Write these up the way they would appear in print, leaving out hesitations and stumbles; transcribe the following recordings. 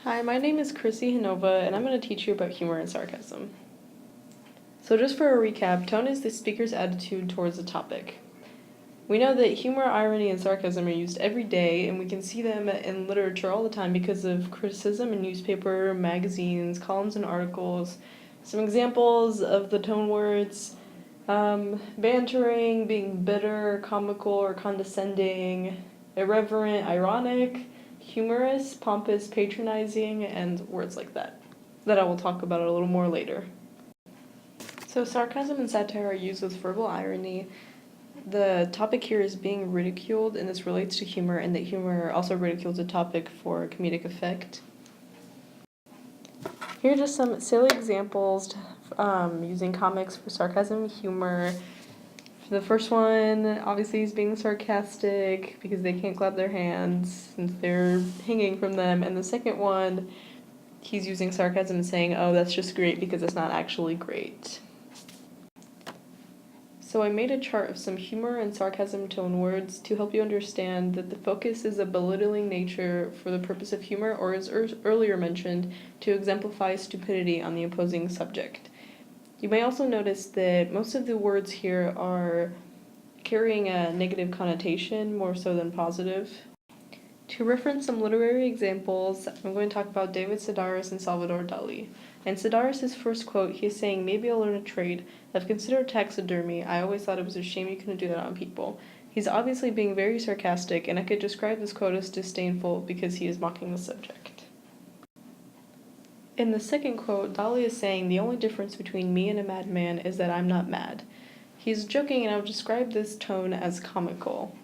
Hi, my name is Chrissy Hanova, and I'm going to teach you about humor and sarcasm. So just for a recap, tone is the speaker's attitude towards a topic. We know that humor, irony, and sarcasm are used every day, and we can see them in literature all the time because of criticism in newspaper, magazines, columns, and articles. Some examples of the tone words: bantering, being bitter, comical, or condescending, irreverent, ironic, humorous, pompous, patronizing, and words like that I will talk about a little more later. So sarcasm and satire are used with verbal irony. The topic here is being ridiculed, and this relates to humor, and that humor also ridicules a topic for comedic effect. Here are just some silly examples using comics for sarcasm and humor. The first one, obviously, he's being sarcastic because they can't clap their hands since they're hanging from them. And the second one, he's using sarcasm and saying, oh, that's just great because it's not actually great. So I made a chart of some humor and sarcasm tone words to help you understand that the focus is a belittling nature for the purpose of humor, or as earlier mentioned, to exemplify stupidity on the opposing subject. You may also notice that most of the words here are carrying a negative connotation more so than positive. To reference some literary examples, I'm going to talk about David Sedaris and Salvador Dali. In Sedaris' first quote, he is saying, "Maybe I'll learn a trade. I've considered taxidermy. I always thought it was a shame you couldn't do that on people." He's obviously being very sarcastic, and I could describe this quote as disdainful because he is mocking the subject. In the second quote, Dali is saying, "The only difference between me and a madman is that I'm not mad." He's joking, and I would describe this tone as comical.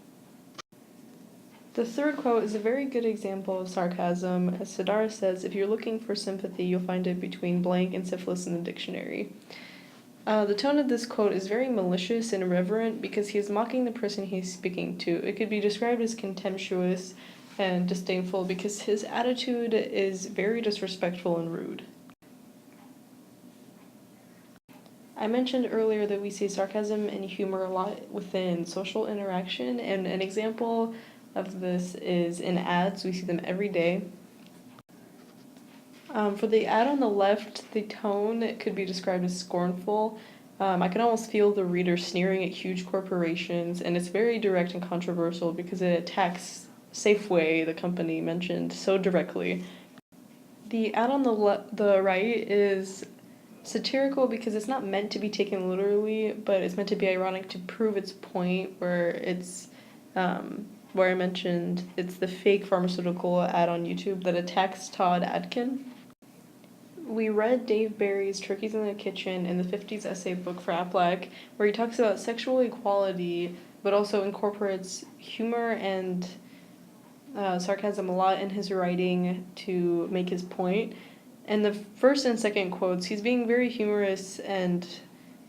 The third quote is a very good example of sarcasm. As Sedaris says, "If you're looking for sympathy, you'll find it between blank and syphilis in the dictionary." The tone of this quote is very malicious and irreverent because he is mocking the person he's speaking to. It could be described as contemptuous and disdainful because his attitude is very disrespectful and rude. I mentioned earlier that we see sarcasm and humor a lot within social interaction, and an example of this is in ads. We see them every day. For the ad on the left, the tone could be described as scornful. I can almost feel the reader sneering at huge corporations, and it's very direct and controversial because it attacks Safeway, the company mentioned, so directly. The ad on the right is satirical because it's not meant to be taken literally, but it's meant to be ironic to prove its point, where I mentioned it's the fake pharmaceutical ad on YouTube that attacks Todd Adkin. We read Dave Barry's Turkeys in the Kitchen in the 50s essay book for Aflac, where he talks about sexual equality, but also incorporates humor and sarcasm a lot in his writing to make his point. In the first and second quotes, he's being very humorous and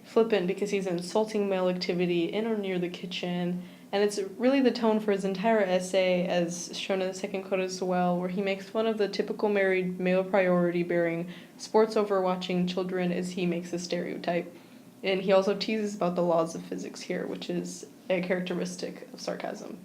flippant because he's insulting male activity in or near the kitchen, and it's really the tone for his entire essay, as shown in the second quote as well, where he makes fun of the typical married male priority bearing sports over watching children as he makes a stereotype. And he also teases about the laws of physics here, which is a characteristic of sarcasm.